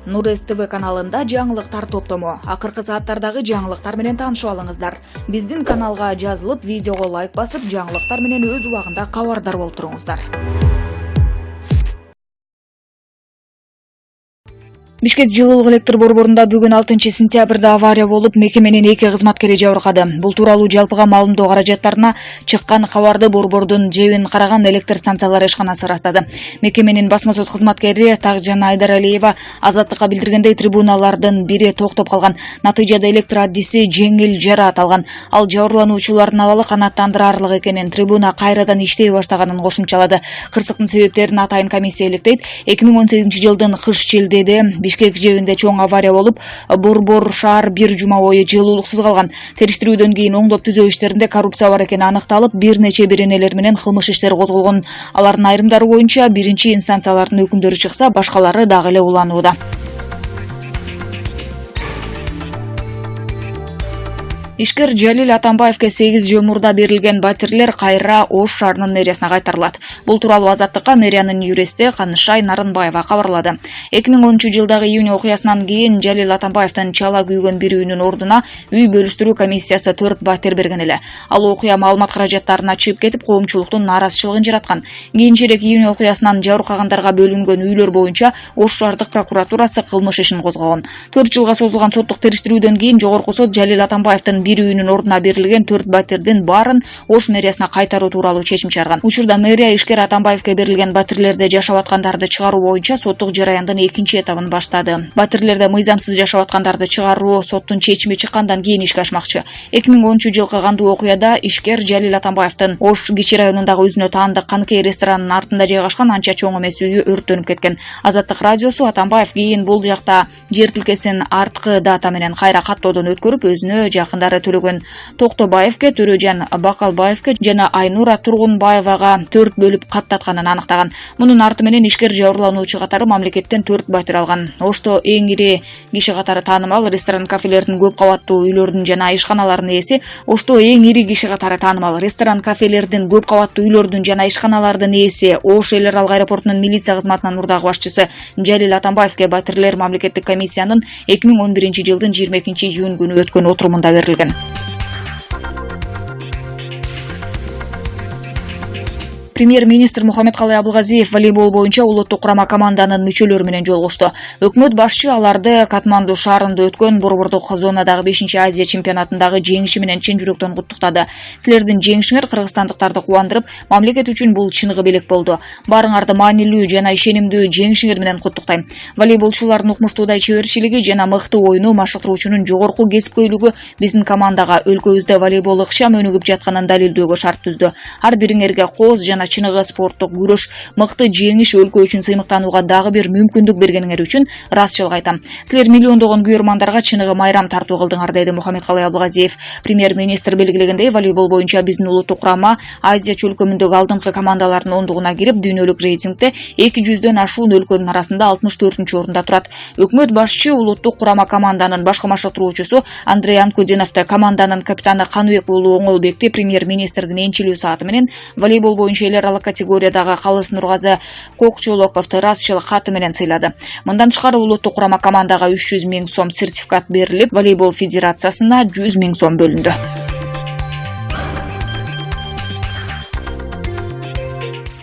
Нур ТВ каналында жаңылыктар топтому. Акыркы сааттардагы жаңылыктар менен таанышып алыңыздар. Биздин каналга жазылып, видеого лайк басып, жаңылыктар менен өз убагында кабардар болуп туруңуздар. Бишкек жылуулук электр борборунда бүгүн 6 сентябрда авария болуп, мекеменин 2 кызматкери жабыркады. Бул тууралуу жалпыга маалымдоо каражаттарына чыккан кабарды борбордун ЖЭБин караган электр станциялары ишканасы ырастады. Мекеменин басма сөз кызматкери Такжан Айдаралиева Азаттыкка билдиргендей, трибуналардын бири токтоп калган. Натыйжада электр аддиси жеңил жараат алган. Ал жабырлануучулардын абалы канааттандырарлык экенин, трибуна кайрадан иштей баштаганын кошумчалады. Кырсыктын себептерин атайын комиссия иликтейт. 2018 жылдын кыш шилдеде Бишкек ЖЭБинде чоң авария болуп, борбор шаар бир жума бою жылуулуксуз калган. Териштирүүдөн кийин оңдоп түзөө иштеринде коррупция бар экени аныкталып, бир нече беренелер менен кылмыш иштери козголгон. Алардын айрымдары боюнча биринчи инстанциялардын өкүмдөрү чыкса, башкалары дагы эле уланууда. Ошто Жалил Атамбаевге 8 жыл мурда берилген батирлер кайра Ош шаарынын мэриясына кайтарылат. Бул тууралуу Азаттыкка мэриянын юристи Канышай Нарынбаева кабарлады. 2010 жылдагы июнь окуясынан кийин Жалил Атамбаевдин чала күйгөн бир үйүнүн ордуна үй бөлүштүрүү комиссиясы 4 батир берген эле. Ал окуя маалымат каражаттарына чыгып кетип, коомчулуктун нааразычылыгын жараткан. Кийинчерээк июнь окуясынан жабыркагандарга бөлүнгөн үйлөр боюнча Ош шаардык прокуратурасы кылмыш ишин козгогон. 4 жылга созулган соттук териштирүүдөн кийин жогорку сот Жалил Атамбаевдин бир үйүнүн ордуна берилген 4 батирдин баарын Ош мэриясына кайтаруу тууралуу чечим чыгарган. Учурда мэрия Ошто Атамбаевге берилген батирлерде жашап аткандарды чыгаруу боюнча соттук жараяндын 2 этабын баштады. Батирлерде мыйзамсыз жашап аткандарды чыгаруу соттун чечими чыккандан кийин ишке ашмакчы. 2010 жылкы кандуу окуяда Ошто Жалил Атамбаевдин Ош Кечки районундагы өзүнө таандык Канкей ресторанынын артында жайгашкан анча чоң эмес үйү өрттөнүп кеткен. Азаттык радиосу Атамбаев кийин бул жакта жер тилкесин арткы дата менен кайра каттоодон өткөрүп, өзүнө жакындары төлөгөн Токтобаевге, Төрөжан Бакалбаевге жана Айнура Тургунбаевага 4 бөлүп каттатканын аныктаган. Мунун арты менен ишкер жабырлануучу катары мамлекеттен 4 батир алган. Ошто эң ири киши катары таанымал ресторан, кафелердин көп кабаттуу үйлөрдүн жана ишканалардын ээси. Ошто эң ири киши катары таанымал ресторан, кафелердин көп кабаттуу үйлөрдүн жана ишканалардын ээси, Ош эл аралык аэропортунун милиция кызматынын мурдагы башчысы Жалил Атамбаевге батирлер мамлекеттик комиссиянын 2011 жылдын 22 июнь күнү өткөн отурумунда берилген. Премьер-министр Абылгазиев волейбол боюнча улуттук курама команданын мүчөлөрү менен жолугушту. Өкмөт башчы аларды Катманду шаарында өткөн борбордук зонадагы 5 Азия чемпионатындагы жеңиши менен чын жүрөктөн куттуктады. Силердин жеңишиңер кыргызстандыктарды кубандырып, мамлекет үчүн бул чыныгы белек болду. Баарыңарды маанилүү жана ишенимдүү жеңишиңер менен куттуктайм. Волейболчулардын укмуштуудай чеберчилиги жана мыкты оюну, машыктыруучунун жогорку кесипкөйлүгү биздин командага өлкөбүздө волейбол ыкчам өнүгүп жатканын далилдөөгө шарт түздү. Ар бириңерге кооз жана чыныгы спорттук күрөш, мыкты жеңиш өлкө үчүн сыймыктанууга дагы бир мүмкүндүк бергениңер үчүн ыраазычылык айтам. Силер миллиондогон күйөрмандарга чыныгы майрам тартуу кылдыңар, деди Абылгазиев. Премьер-министр белгилегендей, волейбол боюнча биздин улуттук курама Азия чөлкөмүндөгү алдыңкы командалардын ондугуна кирип, дүйнөлүк рейтингде 200дөн ашуун өлкөнүн арасында 64-орунда турат. Өкмөт башчы улуттук курама команданын башкы машыктыруучусу Андрей Анкудиновду, команданын капитаны Каныбек уулу Оңолбекти премьер-министрдин энчилүү сааты менен волейбол боюнча эл аралык категориядагы Калыс Нургазы Кокчолоковду ыраазычылык каты менен сыйлады. Мындан тышкары улуттук курама командага 300 000 сом сертификат берилип, волейбол федерациясына 100 000 сом бөлүндү.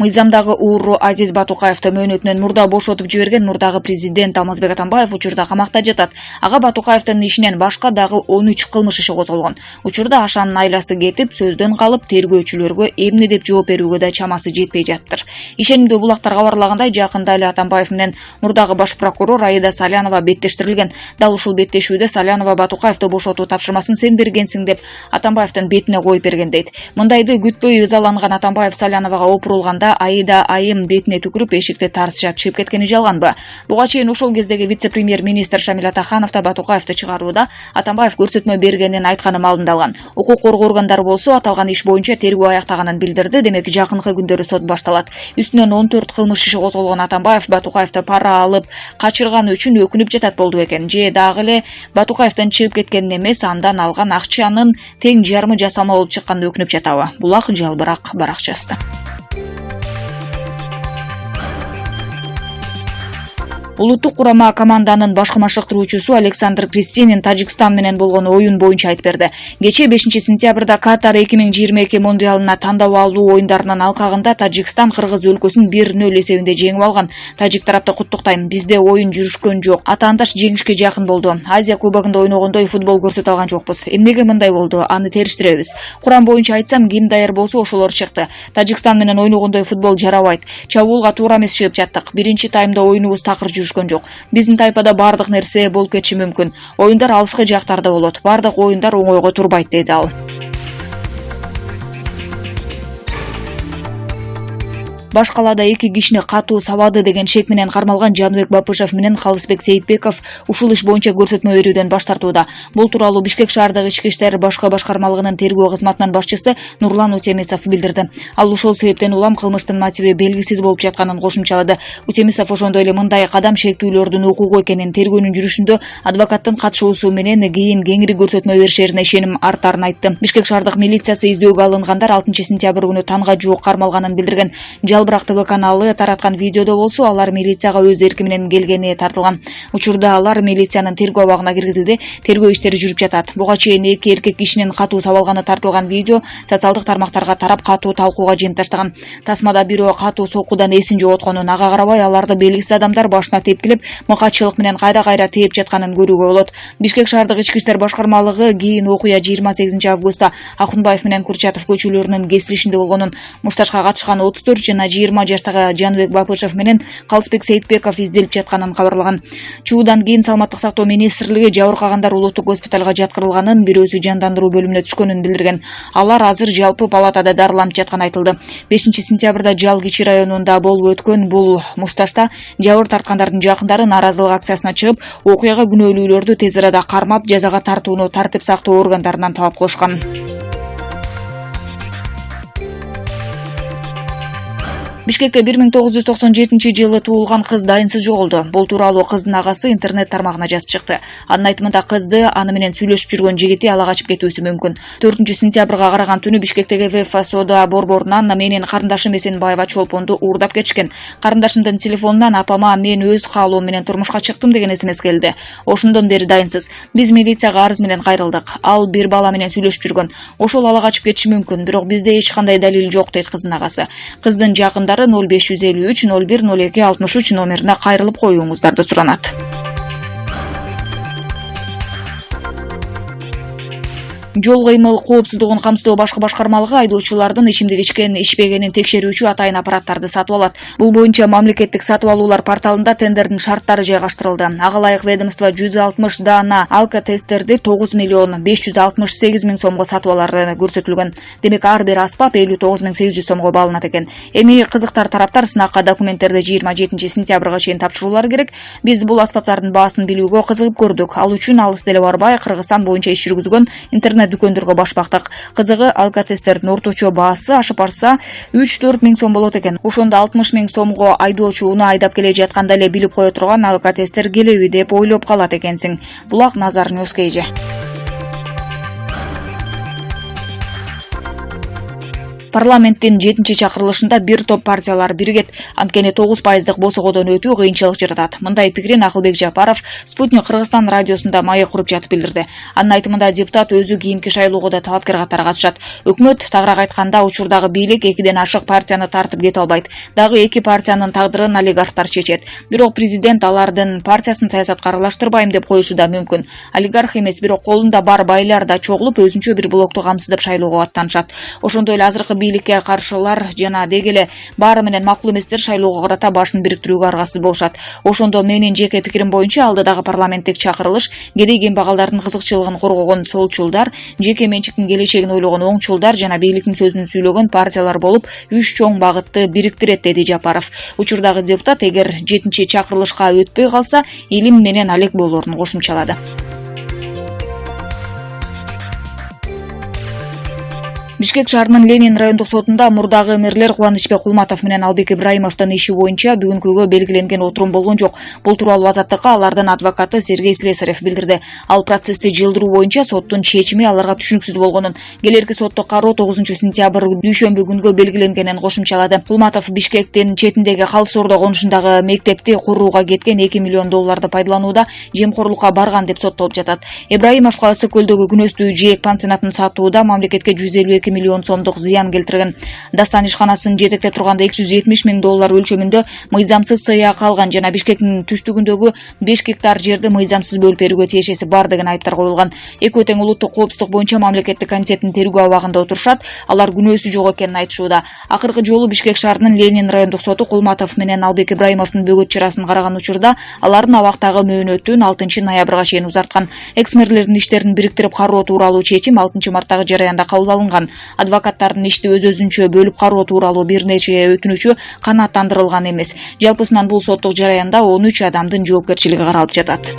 Мыйзамдагы ууру Азиз Батукаевди мөөнөтүнөн мурда бошотуп жиберген мурдагы президент Алмазбек Атамбаев учурда камакта жатат. Ага Батукаевдин ишинен башка дагы 13 кылмыш иши козголгон. Учурда Ашанын айласы кетип, сөздөн калып, тергөөчүлөргө эмне деп жооп берүүгө да чамасы жетпей жаттыр. Ишенимдүү булактар кабарлагандай, жакында эле Атамбаев менен мурдагы баш прокурор Аида Салянова беттештирилген. Дал ушул беттешүүдө Салянова Батукаевди бошотуу тапшырмасын сен бергенсиң деп Атамбаевдин бетине коюп берген дейт. Мындайды күтпөй ызаланган Атамбаев Саляновага опурулганда Аида айым бетине түкүрүп эшикти тарс жаап чыгып кеткени жалганбы? Буга чейин ошол кездеги вице-премьер-министр Шамил Атаханов да Батукаевди чыгарууда Атамбаев көрсөтмө бергенин айтканы маалымдалган. Укук коргоо органдары болсо аталган иш боюнча тергөө аяктаганын билдирди. Демек жакынкы күндөрү сот башталат. Үстүнөн 14 кылмыш иши козголгон Атамбаев Батукаевди пара алып качырганы үчүн өкүнүп жатат болду экен. Же дагы эле Батукаевден чыгып кеткенин эмес, андан алган акчанын тең жарымы жасалма болуп чыкканын өкүнүп жатабы? Булак жалбырак баракчасы. Улуттук курама команданын башкы машыктыруучусу Александр Крестинин Тажикстан менен болгон оюн боюнча айтып берди. Кече 5-сентябрда Катар 2022 мундиалына тандап алуу оюндарынын алкагында Тажикстан Кыргыз өлкөсүн 1-0 эсебинде жеңип алган. Тажик тарапты куттуктайм. Бизде оюн жүрүшкөн жок. Атаандаш жеңишке жакын болду. Азия кубогунда ойногондой футбол көрсөтө алган жокпуз. Эмнеге мындай болду? Аны териштиребиз. Курам боюнча айтсам, ким даяр болсо ошолор чыкты. Тажикстан менен ойногондой футбол жарабайт. Чабуулга туура эмес чыгып жаттык. Биринчи таймда оюнубуз такыр жүрүшкөн жок. Биздин тайпада бардык нерсе болуп кетиши мүмкүн. Оюндар алыскы жактарда болот. Бардык оюндар оңойго турбайт, деди ал. Баш калаада 2 кишини катуу сабады деген шек менен кармалган Жаныбек Бапышев менен Калысбек Сейитбеков ушул иш боюнча көрсөтмө берүүдөн баш тартууда. Бул тууралуу Бишкек шаардык ички иштер башкы башкармалыгынын тергөө кызматынын башчысы Нурлан Утемисов билдирди. Ал ушул себептен улам кылмыштын мотиви белгисиз болуп жатканын кошумчалады. Утемисов ошондой эле мындай кадам шектүүлөрдүн укугу экенин, тергөөнүн жүрүшүндө адвокаттын катышуусу менен кийин кеңири көрсөтмө беришерине ишеним артарын айтты. Бишкек шаардык милициясы издөөгө алынгандар 6-сентябрь күнү танга жуук кармалганын билдирген. Жалбырак ТВ каналы тараткан видеодо болсо, алар милицияга өз эрки менен келгени тартылган. Учурда алар милициянын тергөө абагына киргизилди. Тергөө иштери жүрүп жатат. Буга чейин 2 эркек кишинин катуу сабалганы тартылган видео социалдык тармактарга тарап катуу талкууга жыйынтыштаган. Тасмада бирөө катуу соккудан эсин жоготконун, ага карабай аларды белгисиз адамдар башына тепкилеп, мыкачылык менен кайра тээп жатканын көрүүгө болот. Бишкек шаардык ички иштер башкармалыгы кийин окуя 28 августта Акунбаев менен Курчатов көчөлөрүнүн кесилишинде болгонун, мушташка катышкан 34 жана 20 жаштагы Жаныбек Бапышев менен Калысбек Сейитбеков изделип жатканын кабарлаган. Чуудан кийин Саламаттык сактоо министрлиги жабыркагандар улуттук госпиталга жаткырылганын, бирөөсү жандандыруу бөлүмүнө түшкөнүн билдирген. Алар азыр жалпы палатада дарыланып жатканы айтылды. 5-сентябрда Жал Кичи районунда болуп өткөн бул мушташта жабыр тарткандардын жакындары нааразылык акциясына чыгып, окуяга күнөөлүүлөрдү тез арада кармап, жазага тартууну тартип сактоо органдарынан талап кылышкан. Бишкекте 1997 жылы туулган кыз дайынсыз жоголду. Бул тууралуу кыздын агасы интернет тармагына жазып чыкты. Анын айтымында кызды аны менен сүйлөшүп жүргөн жигити ала качып кетүүсү мүмкүн. 4-сентябрга караган түнү Бишкектеги ВФ соода борборунан менин карындашым Эсенбаева чолпонду уурдап кетишкен. Карындашымдын телефонунан апама мен өз каалоом менен турмушка чыктым деген СМС келди. Ошондон бери дайынсыз. Биз милицияга арыз менен кайрылдык. Ал бир бала менен сүйлөшүп жүргөн. Ошол ала качып кетиши мүмкүн, бирок бизде эч кандай далил жок, дейт кыздын агасы. Кыздын жакындары 0553 01 02 63 номерине кайрылып коюуңуздарды суранат. Жол кыймыл коопсуздугун камсыздоо башкы башкармалыгы айдоочулардын ичимдик ичкен, ичпегенин текшерүүчү атайын аппараттарды сатып алат. Бул боюнча мамлекеттик сатып алуулар порталында тендердин шарттары жайгаштырылды. Ага ылайык ведомство 160 даана алкотестерди 9 миллион 568 миң сомго сатып алары көрсөтүлгөн. Демек ар бир аспап 59.800 сомго бааланат экен. Эми кызыктар тараптар сынакка документтерди 27-сентябрга чейин тапшыруулары керек. Биз бул аспаптардын баасын билүүгө кызыгып көрдүк. Ал үчүн алыс деле барбай Кыргызстан боюнча иш жүргүзгөн интернет дүкөндөргө башпактык. Кызыгы алкотестердин орточо баасы ашып барса 3-4 миң сом болот экен. Ошондо 60 миң сомго айдоочуну айдап келе жатканда эле билип кое турган алкотестер келеби деп ойлоп калат экенсиң. Булак Назар Ньюскейже. Парламенттин 7-чи чакырылышында бир топ партиялар биригет. Анткени 9% босогодон өтүү кыйынчылык жаратат. Мындай пикирин Акылбек Жапаров Спутник Кыргызстан радиосунда маек куруп жатып билдирди. Анын айтымында депутат өзү кийинки шайлоого да талапкер катары катышат. Өкмөт тагыраак айтканда учурдагы бийлик 2ден ашык партияны тартып кете албайт. Дагы 2 партиянын тагдырын олигархтар чечет. Бирок президент алардын партиясын саясатка аралаштырбайм деп коюшу да мүмкүн. Олигарх эмес, бирок колунда бар байлар да чогулуп өзүнчө бир блокту камсыздап шайлоого аттанышат. Ошондой эле азыркы бийликке каршылар жана дегеле баары менен макул эместер шайлоого карата башын бириктирүүгө аргасыз болушат. Ошондо менин жеке пикирим боюнча алдыдагы парламенттик чакырылыш кедей кембагалдардын кызыкчылыгын коргогон солчулдар, жеке менчиктин келечегин ойлогон оңчулдар жана бийликтин сөзүн сүйлөгөн партиялар болуп 3 чоң багытты бириктирет, деди Жапаров. Учурдагы депутат эгер 7-чи чакырылышка өтпөй калса, илим менен алек болоорун кошумчалады. Бишкек шаарынын Ленин райондук сотунда мурдагы мэрлер Кубанычбек Кулматов менен Албек Ибраимовдун иши боюнча бүгүнкүгө белгиленген отурум болгон жок. Бул тууралуу Азаттыкка алардын адвокаты Сергей Слесарев билдирди. Ал процессти жылдыруу боюнча соттун чечими аларга түшүнүксүз болгонун, келерки соттук кароо 9 сентябрь дүйшөмбү күнгө белгиленгенин кошумчалады. Кулматов Бишкектин четиндеги Халсордо конушундагы мектепти курууга кеткен 2 миллион долларды пайдаланууда жемкорлукка барган деп соттолуп жатат. Ибраимовго Ысыкөлдөгү күнөстүү жээк пансионатын сатууда мамлекетке 152 миллион сомдук зыян келтирген. Дастан ишканасын жетектеп турганда 270 миң доллар өлчөмүндө мыйзамсыз сыйак алган жана Бишкектин түштүгүндөгү 5 гектар жерди мыйзамсыз бөлүп берүүгө тиешеси бар деген айыптар коюлган. Экөө тең улуттук коопсуздук боюнча мамлекеттик комитеттин тергөө абагында отурушат. Алар күнөөсү жок экенин айтышууда. Акыркы жолу Бишкек шаарынын Ленин райондук соту Кулматов менен Албек Ибраимовдун бөгөт чарасын караган учурда алардын абактагы мөөнөтүн 6 ноябрга чейин узарткан. Экс-мэрлердин иштерин бириктирип кароо тууралуу чечим 6 марттагы жараянда кабыл алынган. Адвокаттардын ишти өз-өзүнчө бөлүп кароо тууралуу бир нече өтүнүчү канааттандырылган эмес. Жалпысынан бул соттук жараянда 13 адамдын жоопкерчилиги каралып жатат.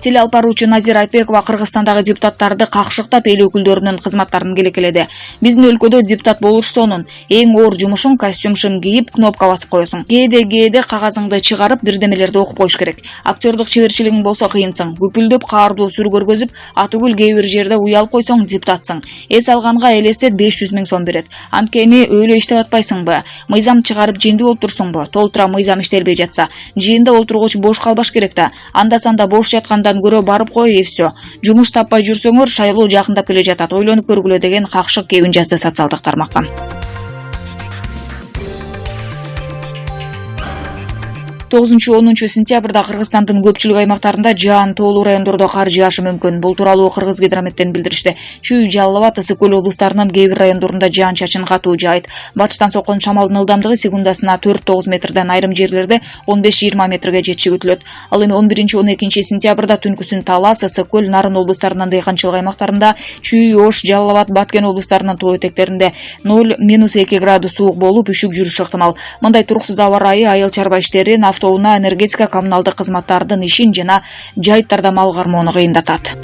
Тил алып баруучу Назира Айтбекова Кыргызстандагы депутаттарды какшыктап эл өкүлдөрүнүн кызматтарын келекеледи. Биздин өлкөдө депутат болуш сонун. Эң оор жумушуң костюмшын кийип, кнопка басып коесуң. Кээде кагазыңды чыгарып, бирдемелерди окуп коюш керек. Актердук чеберчилигиң болсо кыйынсың. Күпүлдөп каардуу сүр көргөзүп, атүгүл кээ бир жерде уялып койсоң депутатсың. Эс алганга элестет 500 миң сом берет. Анткени өлө иштеп атпайсыңбы? Мыйзам чыгарып жиндүү болуп турсуңбу? Толтура мыйзам иштелбей жатса, жыйында олтургуч бош калбаш керек да. Анда-санда бош жатканда көрө барып кой, и всё. Жумуш таппай жүрсөңөр, шайлоо жакындап келе жатат. Ойлонуп көргүлө деген какшык кебин жазды социалдык тармакка. 9-10 сентябрда Кыргызстандын көпчүлүк аймактарында жаан тоолуу райондордо кар жаашы мүмкүн. Бул тууралуу Кыргызгидрометтен билдиришти. Чүй, Жалал-Абад, Ысык-Көл облустарынын кээ бир райондорунда жаан-чачын катуу жаайт. Батыштан соккон шамалдын ылдамдыгы секундасына 4-9 метрден, айрым жерлерде 15-20 метрге жетиши күтүлөт. Ал эми 11-12 сентябрда Түнкүсүн Талас, Ысык-Көл, Нарын облустарынын дыйканчылык аймактарында, Чүй, Ош, Жалал-Абад, Баткен облустарынын тоо этектеринде 0-2 градус суук болуп, үшүк жүрүшү ыктымал. Мындай туруксуз аба ырайы айыл чарба иштерин, автоунаа, энергетика, коммуналдык кызматтардын ишин жана жайыттарда мал кармоону кыйындатат.